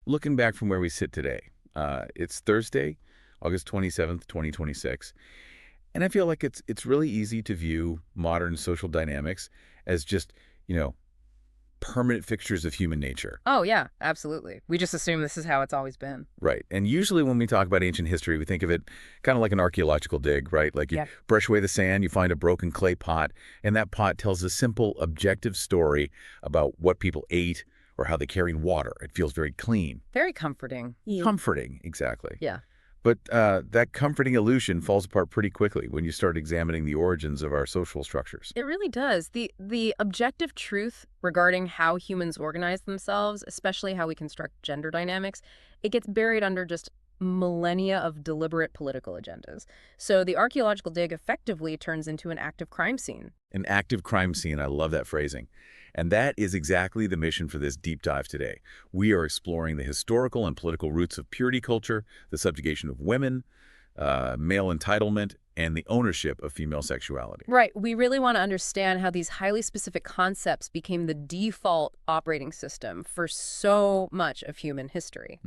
looking back from where we sit today, it's Thursday, August 27th, 2026, and I feel like it's really easy to view modern social dynamics as just, you know, permanent fixtures of human nature. Oh, yeah, absolutely. We just assume this is how it's always been. Right. And usually when we talk about ancient history, we think of it kind of like an archaeological dig, right? Like you Yeah. brush away the sand, you find a broken clay pot, and that pot tells a simple, objective story about what people ate or how they carried water. It feels very clean. Very comforting. Comforting, exactly. Yeah. But that comforting illusion falls apart pretty quickly when you start examining the origins of our social structures. It really does. The objective truth regarding how humans organize themselves, especially how we construct gender dynamics, it gets buried under just millennia of deliberate political agendas. So the archaeological dig effectively turns into an active crime scene. An active crime scene, I love that phrasing. And that is exactly the mission for this deep dive today. We are exploring the historical and political roots of purity culture, the subjugation of women, male entitlement, and the ownership of female sexuality. Right. We really want to understand how these highly specific concepts became the default operating system for so much of human history.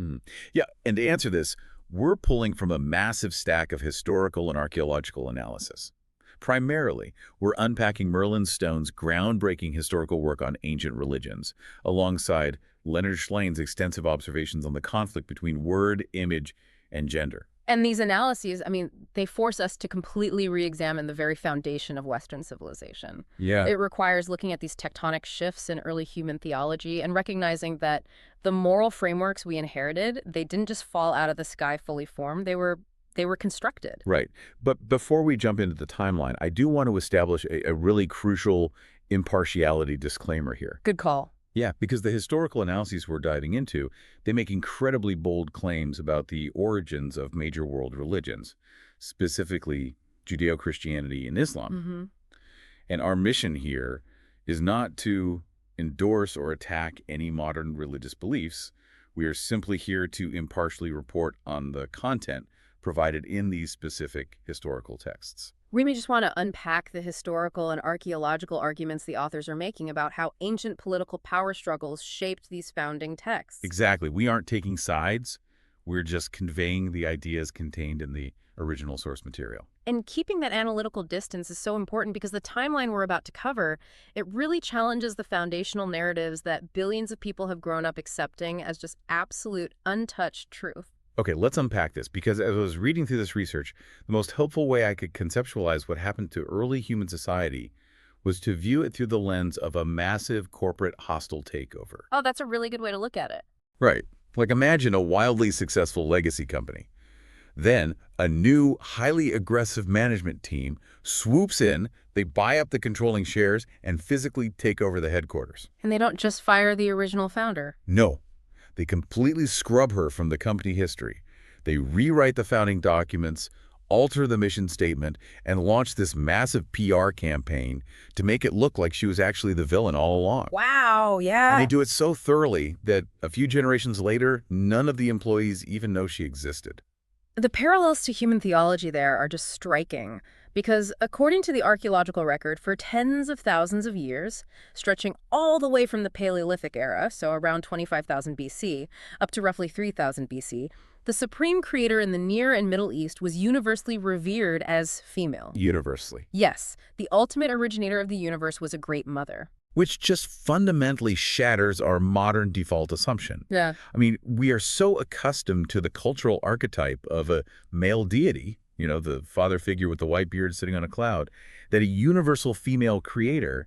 Yeah, and to answer this, we're pulling from a massive stack of historical and archaeological analysis. Primarily, we're unpacking Merlin Stone's groundbreaking historical work on ancient religions, alongside Leonard Schleyn's extensive observations on the conflict between word, image, and gender. And these analyses, I mean, they force us to completely re-examine the very foundation of Western civilization. Yeah. It requires looking at these tectonic shifts in early human theology and recognizing that the moral frameworks we inherited, they didn't just fall out of the sky fully formed. They were constructed. Right. But before we jump into the timeline, I do want to establish a really crucial impartiality disclaimer here. Good call. Yeah, because the historical analyses we're diving into, they make incredibly bold claims about the origins of major world religions, specifically Judeo-Christianity and Islam. And our mission here is not to endorse or attack any modern religious beliefs. We are simply here to impartially report on the content provided in these specific historical texts. We may just want to unpack the historical and archaeological arguments the authors are making about how ancient political power struggles shaped these founding texts. Exactly. We aren't taking sides. We're just conveying the ideas contained in the original source material. And keeping that analytical distance is so important because the timeline we're about to cover, it really challenges the foundational narratives that billions of people have grown up accepting as just absolute, untouched truth. Okay, let's unpack this, because as I was reading through this research, the most helpful way I could conceptualize what happened to early human society was to view it through the lens of a massive corporate hostile takeover. Oh, that's a really good way to look at it. Right. Like imagine a wildly successful legacy company. Then a new, highly aggressive management team swoops in, they buy up the controlling shares, and physically take over the headquarters. And they don't just fire the original founder. No. They completely scrub her from the company history. They rewrite the founding documents, alter the mission statement, and launch this massive PR campaign to make it look like she was actually the villain all along. Wow, yeah. And they do it so thoroughly that a few generations later, none of the employees even know she existed. The parallels to human theology there are just striking, because according to the archaeological record, for tens of thousands of years, stretching all the way from the Paleolithic era, so around 25,000 BC, up to roughly 3,000 BC, the supreme creator in the Near and Middle East was universally revered as female. Universally. Yes, the ultimate originator of the universe was a great mother. Which just fundamentally shatters our modern default assumption. Yeah. I mean, we are so accustomed to the cultural archetype of a male deity, you know, the father figure with the white beard sitting on a cloud, that a universal female creator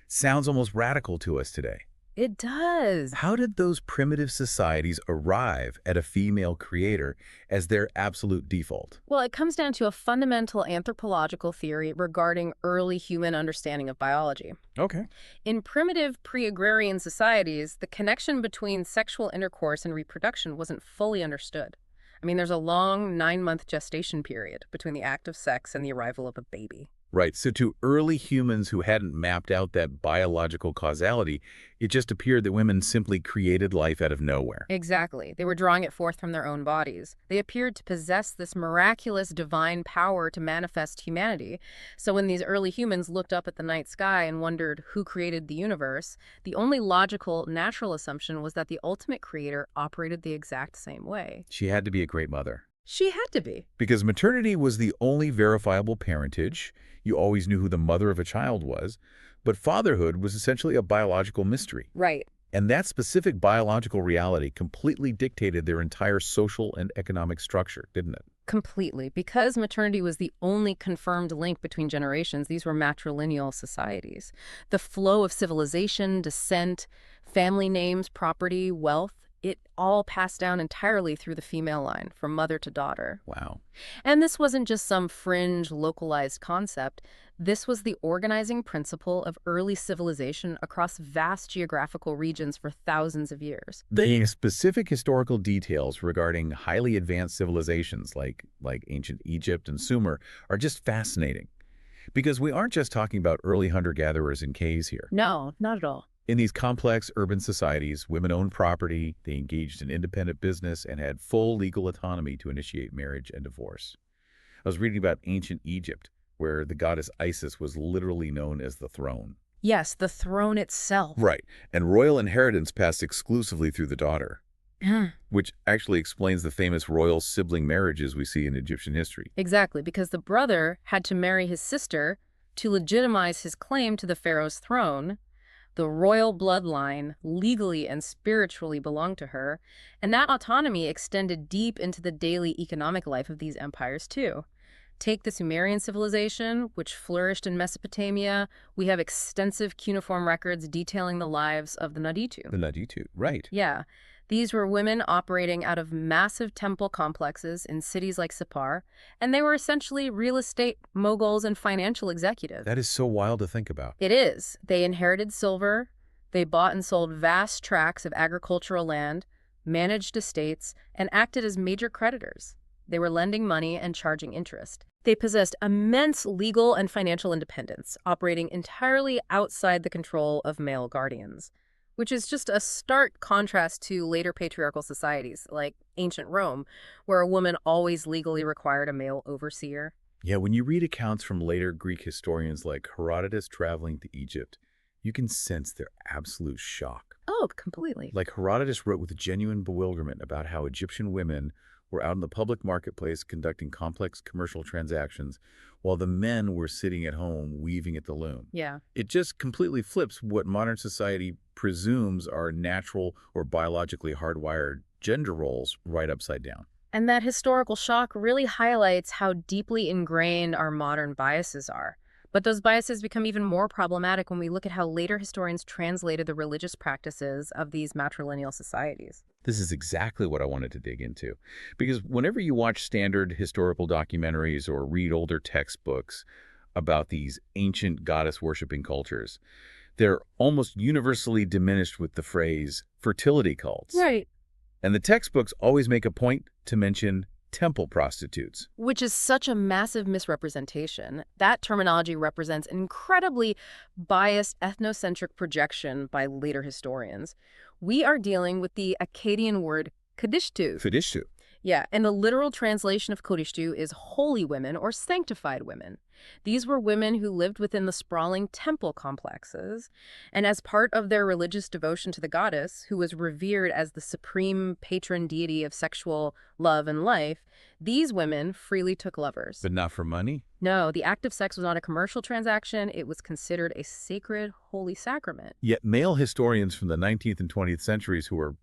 sounds almost radical to us today. It does. How did those primitive societies arrive at a female creator as their absolute default? Well, it comes down to a fundamental anthropological theory regarding early human understanding of biology. Okay. In primitive pre-agrarian societies, the connection between sexual intercourse and reproduction wasn't fully understood. I mean, there's a long 9-month gestation period between the act of sex and the arrival of a baby. Right. So to early humans who hadn't mapped out that biological causality, it just appeared that women simply created life out of nowhere. Exactly. They were drawing it forth from their own bodies. They appeared to possess this miraculous divine power to manifest humanity. So when these early humans looked up at the night sky and wondered who created the universe, the only logical, natural assumption was that the ultimate creator operated the exact same way. She had to be a great mother. She had to be. Because maternity was the only verifiable parentage. You always knew who the mother of a child was. But fatherhood was essentially a biological mystery. Right. And that specific biological reality completely dictated their entire social and economic structure, didn't it? Completely. Because maternity was the only confirmed link between generations, these were matrilineal societies. The flow of civilization, descent, family names, property, wealth, it all passed down entirely through the female line, from mother to daughter. Wow. And this wasn't just some fringe, localized concept. This was the organizing principle of early civilization across vast geographical regions for thousands of years. The specific historical details regarding highly advanced civilizations like ancient Egypt and Sumer are just fascinating. Because we aren't just talking about early hunter-gatherers in caves here. No, not at all. In these complex urban societies, women owned property, they engaged in independent business, and had full legal autonomy to initiate marriage and divorce. I was reading about ancient Egypt, where the goddess Isis was literally known as the throne. Yes, the throne itself. Right, and royal inheritance passed exclusively through the daughter, which actually explains the famous royal sibling marriages we see in Egyptian history. Exactly, because the brother had to marry his sister to legitimize his claim to the pharaoh's throne. The royal bloodline legally and spiritually belonged to her, and that autonomy extended deep into the daily economic life of these empires too. Take the Sumerian civilization, which flourished in Mesopotamia. We have extensive cuneiform records detailing the lives of the Naditu. The Naditu, right. Yeah. These were women operating out of massive temple complexes in cities like Sippar, and they were essentially real estate moguls and financial executives. That is so wild to think about. It is. They inherited silver, they bought and sold vast tracts of agricultural land, managed estates, and acted as major creditors. They were lending money and charging interest. They possessed immense legal and financial independence, operating entirely outside the control of male guardians, which is just a stark contrast to later patriarchal societies, like ancient Rome, where a woman always legally required a male overseer. Yeah, when you read accounts from later Greek historians like Herodotus traveling to Egypt, you can sense their absolute shock. Oh, completely. Like Herodotus wrote with genuine bewilderment about how Egyptian women were out in the public marketplace conducting complex commercial transactions while the men were sitting at home weaving at the loom. Yeah. It just completely flips what modern society presumes are natural or biologically hardwired gender roles right upside down. And that historical shock really highlights how deeply ingrained our modern biases are. But those biases become even more problematic when we look at how later historians translated the religious practices of these matrilineal societies. This is exactly what I wanted to dig into. Because whenever you watch standard historical documentaries or read older textbooks about these ancient goddess-worshipping cultures, they're almost universally diminished with the phrase fertility cults. Right. And the textbooks always make a point to mention temple prostitutes. Which is such a massive misrepresentation. That terminology represents an incredibly biased ethnocentric projection by later historians. We are dealing with the Akkadian word Kadishtu. Kadishtu. Yeah, and the literal translation of Kadishtu is holy women or sanctified women. These were women who lived within the sprawling temple complexes, and as part of their religious devotion to the goddess, who was revered as the supreme patron deity of sexual love and life, these women freely took lovers. But not for money? No, the act of sex was not a commercial transaction. It was considered a sacred, holy sacrament. Yet male historians from the 19th and 20th centuries who were,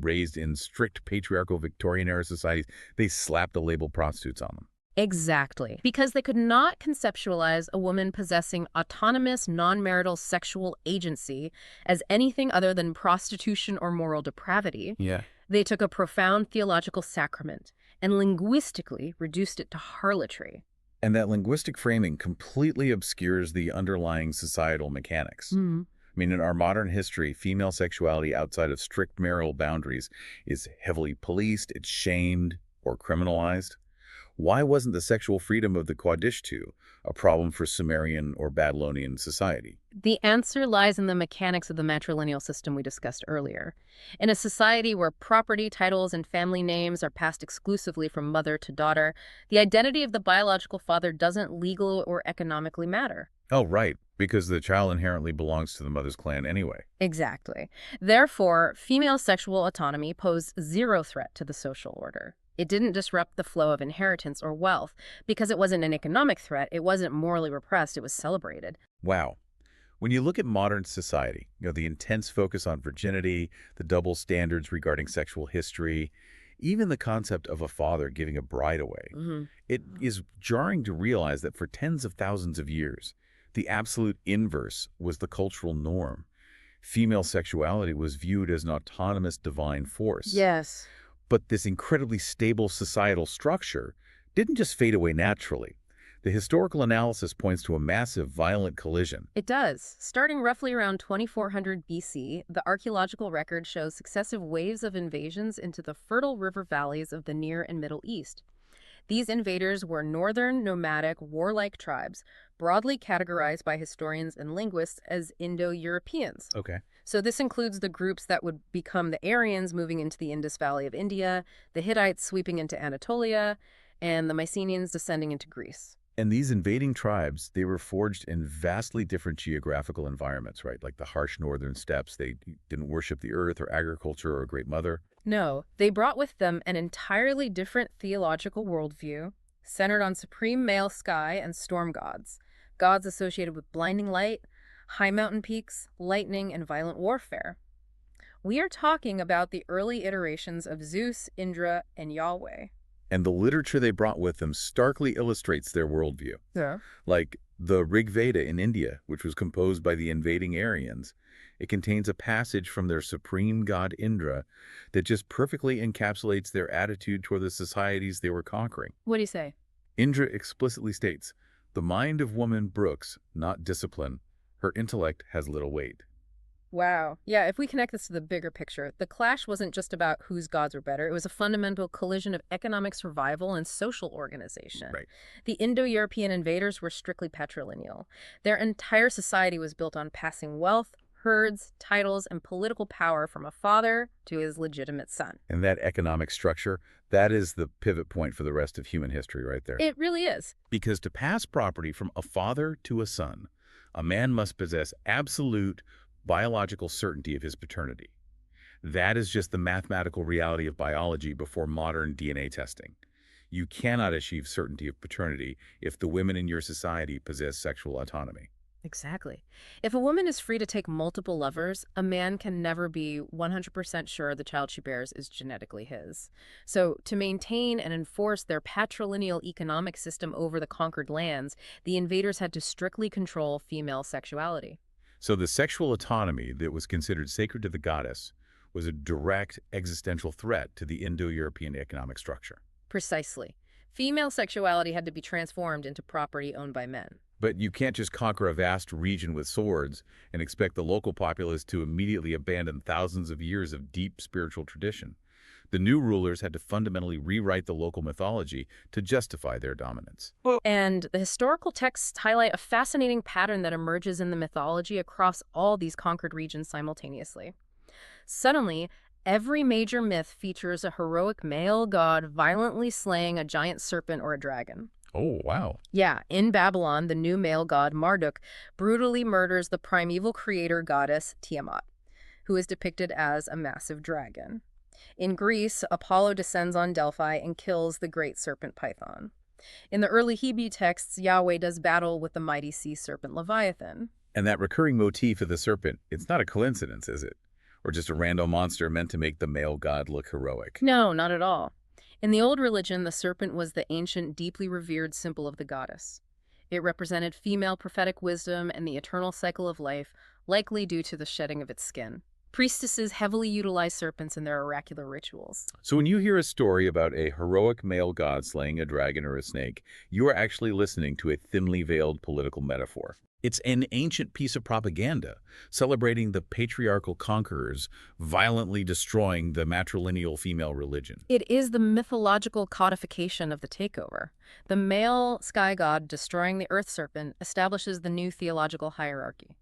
raised in strict patriarchal Victorian-era societies, they slapped the label prostitutes on them. Exactly. Because they could not conceptualize a woman possessing autonomous, non-marital sexual agency as anything other than prostitution or moral depravity. Yeah. They took a profound theological sacrament and linguistically reduced it to harlotry. And that linguistic framing completely obscures the underlying societal mechanics. Mm-hmm. I mean, in our modern history, female sexuality outside of strict marital boundaries is heavily policed, it's shamed, or criminalized. Why wasn't the sexual freedom of the Kadishtu a problem for Sumerian or Babylonian society? The answer lies in the mechanics of the matrilineal system we discussed earlier. In a society where property, titles, and family names are passed exclusively from mother to daughter, the identity of the biological father doesn't legally or economically matter. Oh, right, because the child inherently belongs to the mother's clan anyway. Exactly. Therefore, female sexual autonomy posed zero threat to the social order. It didn't disrupt the flow of inheritance or wealth. Because it wasn't an economic threat, it wasn't morally repressed, it was celebrated. Wow. When you look at modern society, the intense focus on virginity, the double standards regarding sexual history, even the concept of a father giving a bride away, it is jarring to realize that for tens of thousands of years, the absolute inverse was the cultural norm. Female sexuality was viewed as an autonomous divine force. Yes. But this incredibly stable societal structure didn't just fade away naturally. The historical analysis points to a massive, violent collision. It does. Starting roughly around 2400 BC, the archaeological record shows successive waves of invasions into the fertile river valleys of the Near and Middle East. These invaders were northern, nomadic, warlike tribes, broadly categorized by historians and linguists as Indo-Europeans. Okay. So this includes the groups that would become the Aryans moving into the Indus Valley of India, the Hittites sweeping into Anatolia, and the Mycenaeans descending into Greece. And these invading tribes, they were forged in vastly different geographical environments, right? Like the harsh northern steppes. They didn't worship the earth or agriculture or a great mother. No, they brought with them an entirely different theological worldview, centered on supreme male sky and storm gods, gods associated with blinding light, high mountain peaks, lightning, and violent warfare. We are talking about the early iterations of Zeus, Indra, and Yahweh. And the literature they brought with them starkly illustrates their worldview. Yeah. Like the Rig Veda in India, which was composed by the invading Aryans. It contains a passage from their supreme god Indra that just perfectly encapsulates their attitude toward the societies they were conquering. What do you say? Indra explicitly states, "The mind of woman brooks, not discipline. Her intellect has little weight." Wow. Yeah, if we connect this to the bigger picture, the clash wasn't just about whose gods were better. It was a fundamental collision of economic survival and social organization. Right. The Indo-European invaders were strictly patrilineal. Their entire society was built on passing wealth, herds, titles, and political power from a father to his legitimate son. And that economic structure, that is the pivot point for the rest of human history right there. It really is. Because to pass property from a father to a son, a man must possess absolute biological certainty of his paternity. That is just the mathematical reality of biology before modern DNA testing. You cannot achieve certainty of paternity if the women in your society possess sexual autonomy. Exactly. If a woman is free to take multiple lovers, a man can never be 100% sure the child she bears is genetically his. So, to maintain and enforce their patrilineal economic system over the conquered lands, the invaders had to strictly control female sexuality. So the sexual autonomy that was considered sacred to the goddess was a direct existential threat to the Indo-European economic structure. Precisely. Female sexuality had to be transformed into property owned by men. But you can't just conquer a vast region with swords and expect the local populace to immediately abandon thousands of years of deep spiritual tradition. The new rulers had to fundamentally rewrite the local mythology to justify their dominance. And the historical texts highlight a fascinating pattern that emerges in the mythology across all these conquered regions simultaneously. Suddenly, every major myth features a heroic male god violently slaying a giant serpent or a dragon. Oh, wow. Yeah, in Babylon, the new male god Marduk brutally murders the primeval creator goddess Tiamat, who is depicted as a massive dragon. In Greece, Apollo descends on Delphi and kills the great serpent Python. In the early Hebrew texts, Yahweh does battle with the mighty sea serpent Leviathan. And that recurring motif of the serpent, it's not a coincidence, is it? Or just a random monster meant to make the male god look heroic? No, not at all. In the old religion, the serpent was the ancient, deeply revered symbol of the goddess. It represented female prophetic wisdom and the eternal cycle of life, likely due to the shedding of its skin. Priestesses heavily utilized serpents in their oracular rituals. So when you hear a story about a heroic male god slaying a dragon or a snake, you are actually listening to a thinly veiled political metaphor. It's an ancient piece of propaganda, celebrating the patriarchal conquerors violently destroying the matrilineal female religion. It is the mythological codification of the takeover. The male sky god destroying the earth serpent establishes the new theological hierarchy.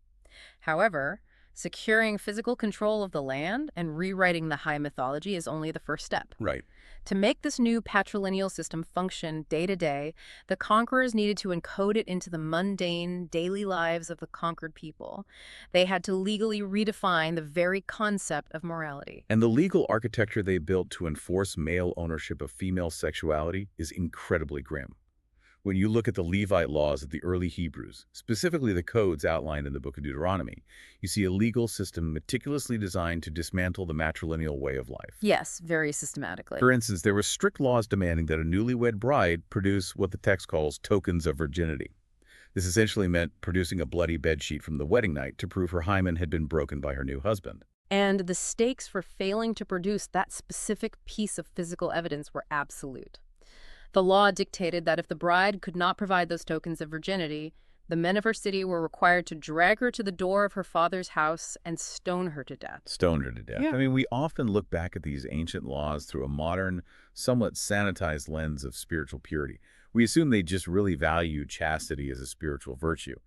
However, securing physical control of the land and rewriting the high mythology is only the first step. Right. To make this new patrilineal system function day to day, the conquerors needed to encode it into the mundane, daily lives of the conquered people. They had to legally redefine the very concept of morality. And the legal architecture they built to enforce male ownership of female sexuality is incredibly grim. When you look at the Levite laws of the early Hebrews, specifically the codes outlined in the book of Deuteronomy, you see a legal system meticulously designed to dismantle the matrilineal way of life. Yes, very systematically. For instance, there were strict laws demanding that a newlywed bride produce what the text calls tokens of virginity. This essentially meant producing a bloody bedsheet from the wedding night to prove her hymen had been broken by her new husband. And the stakes for failing to produce that specific piece of physical evidence were absolute. The law dictated that if the bride could not provide those tokens of virginity, the men of her city were required to drag her to the door of her father's house and stone her to death. Stone her to death. Yeah. I mean, we often look back at these ancient laws through a modern, somewhat sanitized lens of spiritual purity. We assume they just really value chastity as a spiritual virtue.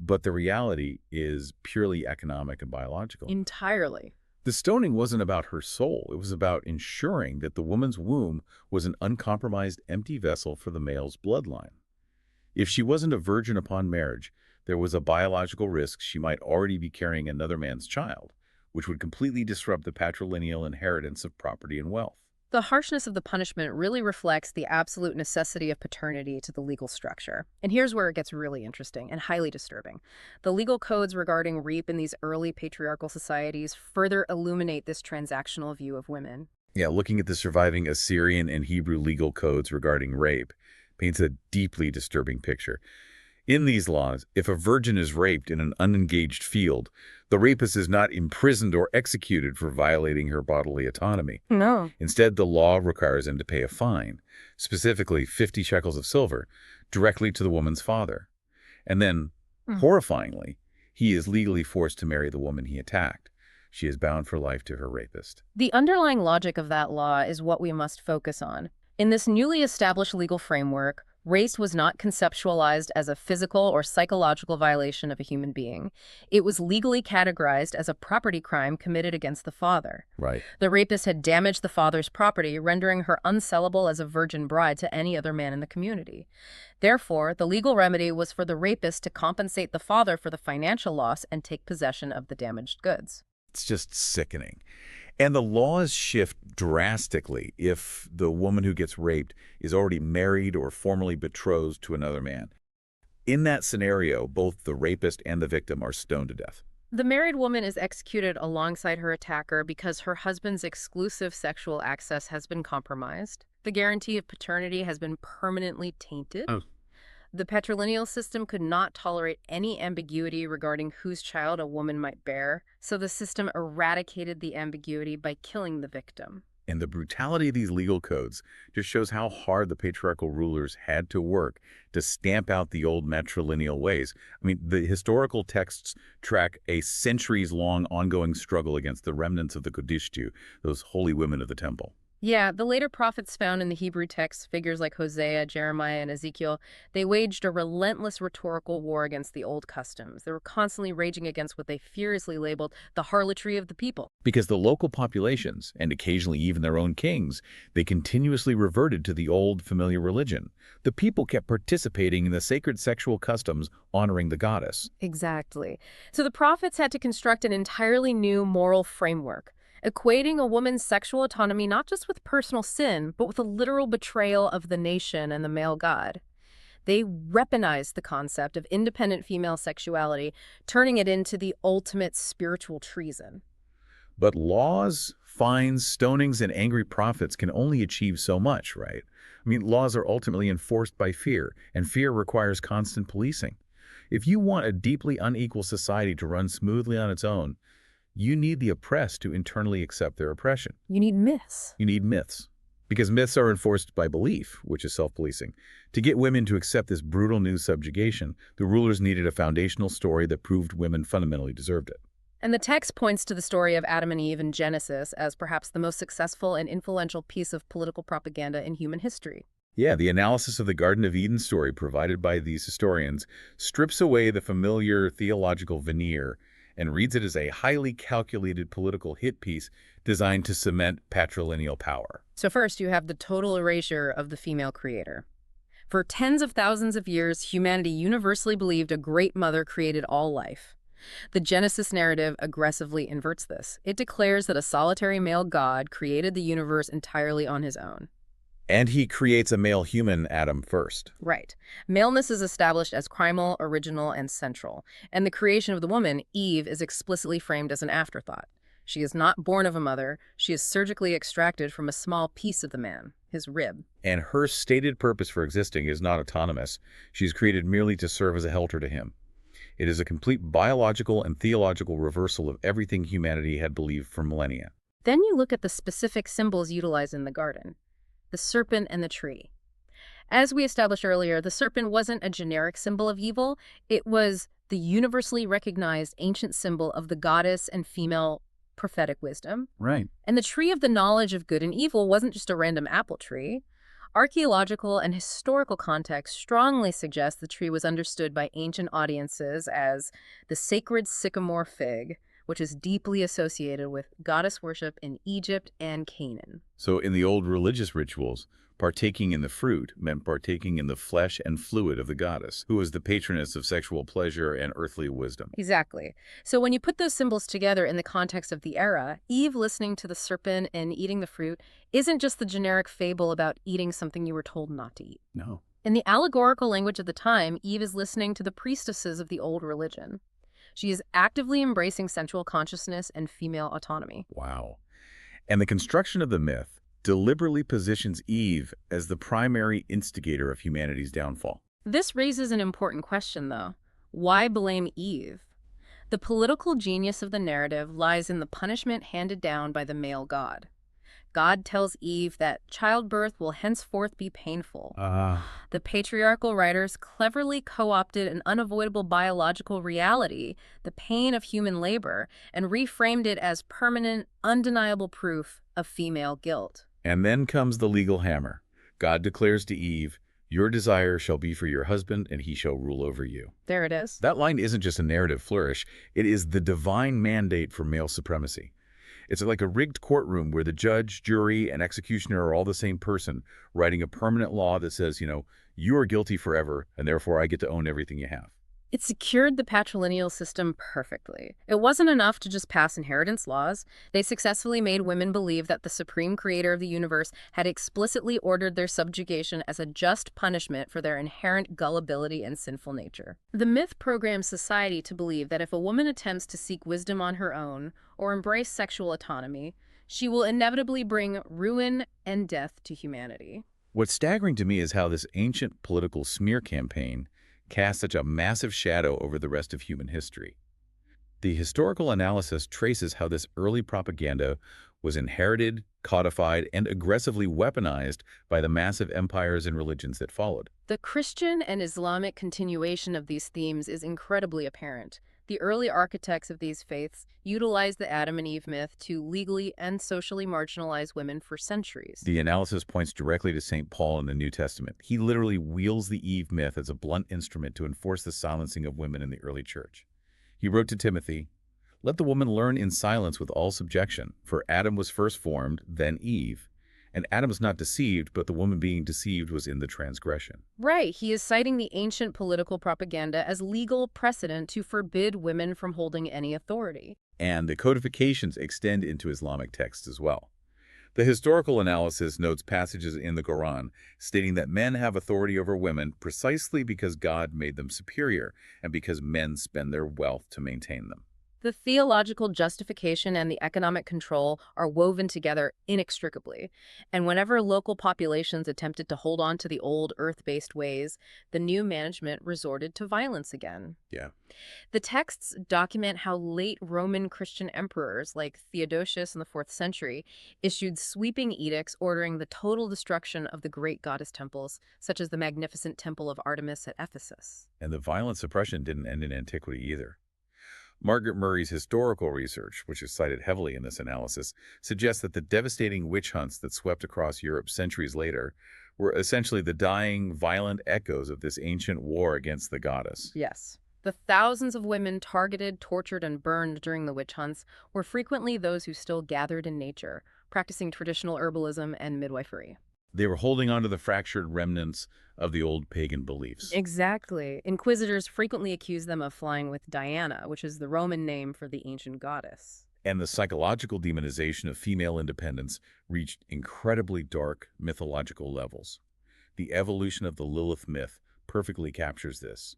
But the reality is purely economic and biological. Entirely. The stoning wasn't about her soul. It was about ensuring that the woman's womb was an uncompromised empty vessel for the male's bloodline. If she wasn't a virgin upon marriage, there was a biological risk she might already be carrying another man's child, which would completely disrupt the patrilineal inheritance of property and wealth. The harshness of the punishment really reflects the absolute necessity of paternity to the legal structure. And here's where it gets really interesting and highly disturbing. The legal codes regarding rape in these early patriarchal societies further illuminate this transactional view of women. Yeah, looking at the surviving Assyrian and Hebrew legal codes regarding rape paints a deeply disturbing picture. In these laws, if a virgin is raped in an unengaged field, the rapist is not imprisoned or executed for violating her bodily autonomy. No. Instead, the law requires him to pay a fine, specifically 50 shekels of silver, directly to the woman's father. And then, horrifyingly, he is legally forced to marry the woman he attacked. She is bound for life to her rapist. The underlying logic of that law is what we must focus on. In this newly established legal framework, race was not conceptualized as a physical or psychological violation of a human being. It was legally categorized as a property crime committed against the father. Right. The rapist had damaged the father's property, rendering her unsellable as a virgin bride to any other man in the community. Therefore, the legal remedy was for the rapist to compensate the father for the financial loss and take possession of the damaged goods. It's just sickening. And the laws shift drastically if the woman who gets raped is already married or formally betrothed to another man. In that scenario, both the rapist and the victim are stoned to death. The married woman is executed alongside her attacker because her husband's exclusive sexual access has been compromised. The guarantee of paternity has been permanently tainted. The patrilineal system could not tolerate any ambiguity regarding whose child a woman might bear, so the system eradicated the ambiguity by killing the victim. And the brutality of these legal codes just shows how hard the patriarchal rulers had to work to stamp out the old matrilineal ways. I mean, the historical texts track a centuries-long ongoing struggle against the remnants of the Kadishtu, those holy women of the temple. Yeah, the later prophets found in the Hebrew texts, figures like Hosea, Jeremiah, and Ezekiel, they waged a relentless rhetorical war against the old customs. They were constantly raging against what they furiously labeled the harlotry of the people. Because the local populations, and occasionally even their own kings, they continuously reverted to the old familiar religion. The people kept participating in the sacred sexual customs honoring the goddess. Exactly. So the prophets had to construct an entirely new moral framework, equating a woman's sexual autonomy not just with personal sin, but with a literal betrayal of the nation and the male god. They weaponized the concept of independent female sexuality, turning it into the ultimate spiritual treason. But laws, fines, stonings, and angry prophets can only achieve so much, right? I mean, laws are ultimately enforced by fear, and fear requires constant policing. If you want a deeply unequal society to run smoothly on its own, you need the oppressed to internally accept their oppression. You need myths. You need myths. Because myths are enforced by belief, which is self-policing. To get women to accept this brutal new subjugation, the rulers needed a foundational story that proved women fundamentally deserved it. And the text points to the story of Adam and Eve in Genesis as perhaps the most successful and influential piece of political propaganda in human history. Yeah, the analysis of the Garden of Eden story provided by these historians strips away the familiar theological veneer and reads it as a highly calculated political hit piece designed to cement patrilineal power. So first, you have the total erasure of the female creator. For tens of thousands of years, humanity universally believed a great mother created all life. The Genesis narrative aggressively inverts this. It declares that a solitary male god created the universe entirely on his own. And he creates a male human Adam first. Right. Maleness is established as primal, original, and central, and the creation of the woman, Eve, is explicitly framed as an afterthought. She is not born of a mother. She is surgically extracted from a small piece of the man, his rib. And her stated purpose for existing is not autonomous. She is created merely to serve as a helper to him. It is a complete biological and theological reversal of everything humanity had believed for millennia. Then you look at the specific symbols utilized in the garden. The serpent and the tree. As we established earlier, the serpent wasn't a generic symbol of evil. It was the universally recognized ancient symbol of the goddess and female prophetic wisdom. Right. And the tree of the knowledge of good and evil wasn't just a random apple tree. Archaeological and historical context strongly suggest the tree was understood by ancient audiences as the sacred sycamore fig, which is deeply associated with goddess worship in Egypt and Canaan. So in the old religious rituals, partaking in the fruit meant partaking in the flesh and fluid of the goddess, who was the patroness of sexual pleasure and earthly wisdom. Exactly. So when you put those symbols together in the context of the era, Eve listening to the serpent and eating the fruit isn't just the generic fable about eating something you were told not to eat. No. In the allegorical language of the time, Eve is listening to the priestesses of the old religion. She is actively embracing sensual consciousness and female autonomy. Wow. And the construction of the myth deliberately positions Eve as the primary instigator of humanity's downfall. This raises an important question, though. Why blame Eve? The political genius of the narrative lies in the punishment handed down by the male god. God tells Eve that childbirth will henceforth be painful. The patriarchal writers cleverly co-opted an unavoidable biological reality, the pain of human labor, and reframed it as permanent, undeniable proof of female guilt. And then comes the legal hammer. God declares to Eve, "Your desire shall be for your husband, and he shall rule over you." There it is. That line isn't just a narrative flourish. It is the divine mandate for male supremacy. It's like a rigged courtroom where the judge, jury, and executioner are all the same person, writing a permanent law that says, you are guilty forever, and therefore I get to own everything you have. It secured the patrilineal system perfectly. It wasn't enough to just pass inheritance laws. They successfully made women believe that the supreme creator of the universe had explicitly ordered their subjugation as a just punishment for their inherent gullibility and sinful nature. The myth programs society to believe that if a woman attempts to seek wisdom on her own or embrace sexual autonomy, she will inevitably bring ruin and death to humanity. What's staggering to me is how this ancient political smear campaign cast such a massive shadow over the rest of human history. The historical analysis traces how this early propaganda was inherited, codified, and aggressively weaponized by the massive empires and religions that followed. The Christian and Islamic continuation of these themes is incredibly apparent. The early architects of these faiths utilized the Adam and Eve myth to legally and socially marginalize women for centuries. The analysis points directly to St. Paul in the New Testament. He literally wields the Eve myth as a blunt instrument to enforce the silencing of women in the early church. He wrote to Timothy, "Let the woman learn in silence with all subjection, for Adam was first formed, then Eve. And Adam was not deceived, but the woman being deceived was in the transgression." Right, he is citing the ancient political propaganda as legal precedent to forbid women from holding any authority. And the codifications extend into Islamic texts as well. The historical analysis notes passages in the Quran stating that men have authority over women precisely because God made them superior and because men spend their wealth to maintain them. The theological justification and the economic control are woven together inextricably, and whenever local populations attempted to hold on to the old earth-based ways, the new management resorted to violence again. Yeah. The texts document how late Roman Christian emperors, like Theodosius in the 4th century, issued sweeping edicts ordering the total destruction of the great goddess temples, such as the magnificent Temple of Artemis at Ephesus. And the violent suppression didn't end in antiquity either. Margaret Murray's historical research, which is cited heavily in this analysis, suggests that the devastating witch hunts that swept across Europe centuries later were essentially the dying, violent echoes of this ancient war against the goddess. Yes. The thousands of women targeted, tortured, and burned during the witch hunts were frequently those who still gathered in nature, practicing traditional herbalism and midwifery. They were holding on to the fractured remnants of the old pagan beliefs. Exactly. Inquisitors frequently accused them of flying with Diana, which is the Roman name for the ancient goddess. And the psychological demonization of female independence reached incredibly dark mythological levels. The evolution of the Lilith myth perfectly captures this.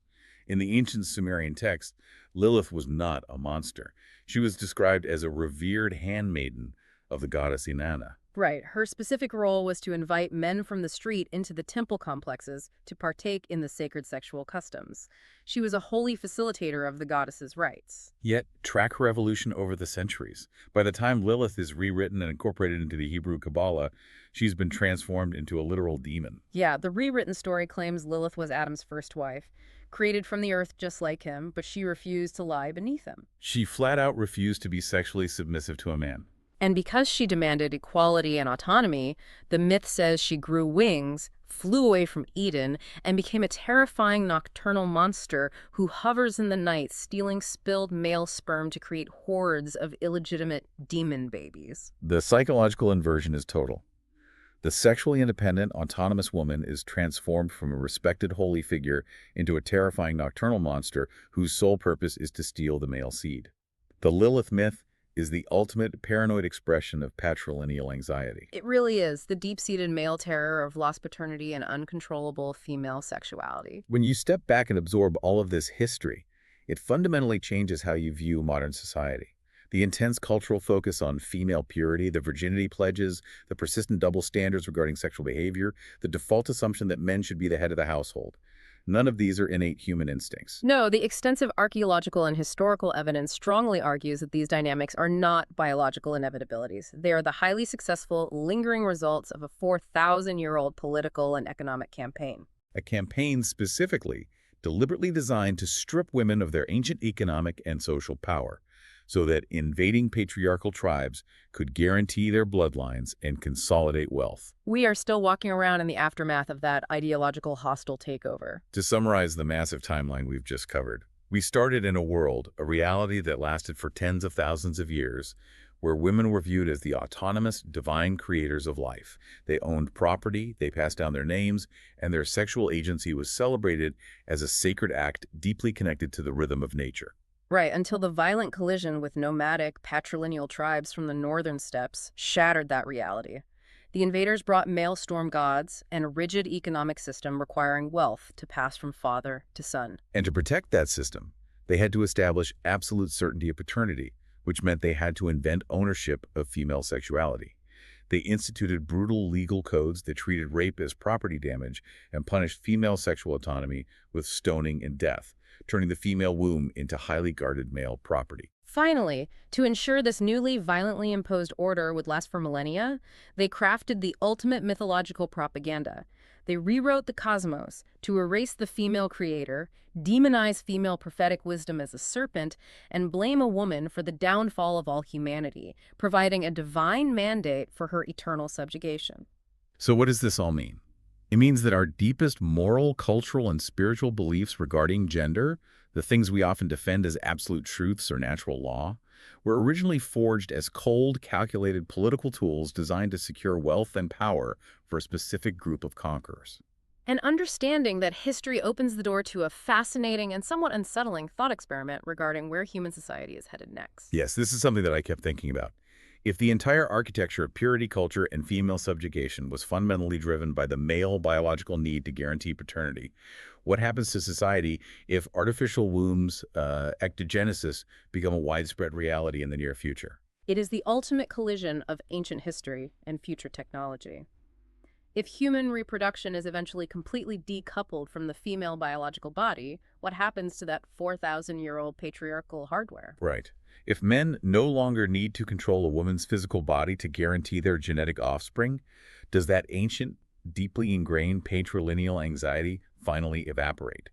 In the ancient Sumerian text, Lilith was not a monster. She was described as a revered handmaiden of the goddess Inanna. Right. Her specific role was to invite men from the street into the temple complexes to partake in the sacred sexual customs. She was a holy facilitator of the goddess's rites. Yet, track her evolution over the centuries. By the time Lilith is rewritten and incorporated into the Hebrew Kabbalah, she's been transformed into a literal demon. Yeah, the rewritten story claims Lilith was Adam's first wife, created from the earth just like him, but she refused to lie beneath him. She flat out refused to be sexually submissive to a man. And because she demanded equality and autonomy, the myth says she grew wings, flew away from Eden, and became a terrifying nocturnal monster who hovers in the night, stealing spilled male sperm to create hordes of illegitimate demon babies. The psychological inversion is total. The sexually independent, autonomous woman is transformed from a respected holy figure into a terrifying nocturnal monster whose sole purpose is to steal the male seed. The Lilith myth is the ultimate paranoid expression of patrilineal anxiety. It really is, the deep-seated male terror of lost paternity and uncontrollable female sexuality. When you step back and absorb all of this history, it fundamentally changes how you view modern society. The intense cultural focus on female purity, the virginity pledges, the persistent double standards regarding sexual behavior, the default assumption that men should be the head of the household. None of these are innate human instincts. No, the extensive archaeological and historical evidence strongly argues that these dynamics are not biological inevitabilities. They are the highly successful, lingering results of a 4,000-year-old political and economic campaign. A campaign specifically deliberately designed to strip women of their ancient economic and social power, so that invading patriarchal tribes could guarantee their bloodlines and consolidate wealth. We are still walking around in the aftermath of that ideological hostile takeover. To summarize the massive timeline we've just covered, we started in a world, a reality that lasted for tens of thousands of years, where women were viewed as the autonomous, divine creators of life. They owned property, they passed down their names, and their sexual agency was celebrated as a sacred act deeply connected to the rhythm of nature. Right, until the violent collision with nomadic, patrilineal tribes from the northern steppes shattered that reality. The invaders brought male storm gods and a rigid economic system requiring wealth to pass from father to son. And to protect that system, they had to establish absolute certainty of paternity, which meant they had to invent ownership of female sexuality. They instituted brutal legal codes that treated rape as property damage and punished female sexual autonomy with stoning and death, turning the female womb into highly guarded male property. Finally, to ensure this newly violently imposed order would last for millennia, they crafted the ultimate mythological propaganda. They rewrote the cosmos to erase the female creator, demonize female prophetic wisdom as a serpent, and blame a woman for the downfall of all humanity, providing a divine mandate for her eternal subjugation. So what does this all mean? It means that our deepest moral, cultural, and spiritual beliefs regarding gender, the things we often defend as absolute truths or natural law, were originally forged as cold, calculated political tools designed to secure wealth and power for a specific group of conquerors. And understanding that history opens the door to a fascinating and somewhat unsettling thought experiment regarding where human society is headed next. Yes, this is something that I kept thinking about. If the entire architecture of purity culture and female subjugation was fundamentally driven by the male biological need to guarantee paternity, what happens to society if artificial wombs, ectogenesis, become a widespread reality in the near future? It is the ultimate collision of ancient history and future technology. If human reproduction is eventually completely decoupled from the female biological body, what happens to that 4,000-year-old patriarchal hardware? Right. If men no longer need to control a woman's physical body to guarantee their genetic offspring, does that ancient, deeply ingrained patrilineal anxiety finally evaporate?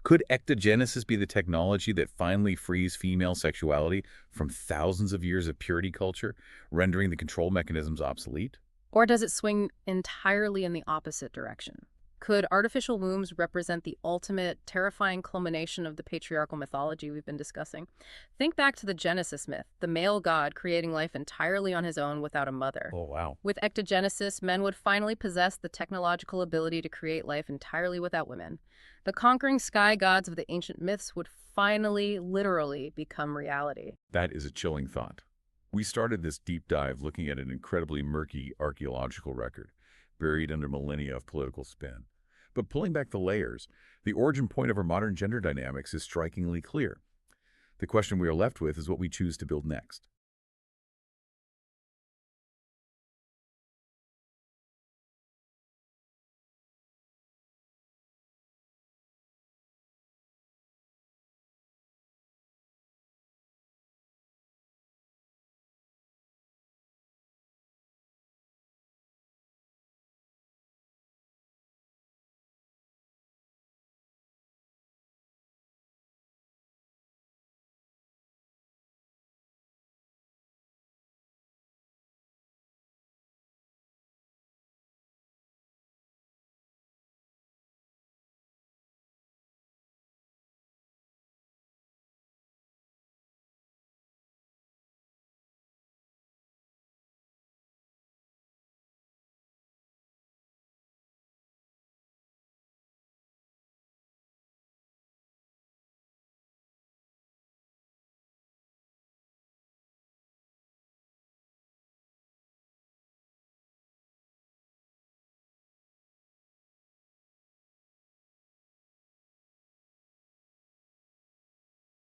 Could ectogenesis be the technology that finally frees female sexuality from thousands of years of purity culture, rendering the control mechanisms obsolete? Or does it swing entirely in the opposite direction? Could artificial wombs represent the ultimate, terrifying culmination of the patriarchal mythology we've been discussing? Think back to the Genesis myth, the male god creating life entirely on his own without a mother. Oh, wow. With ectogenesis, men would finally possess the technological ability to create life entirely without women. The conquering sky gods of the ancient myths would finally, literally, become reality. That is a chilling thought. We started this deep dive looking at an incredibly murky archaeological record, buried under millennia of political spin. But pulling back the layers, the origin point of our modern gender dynamics is strikingly clear. The question we are left with is what we choose to build next.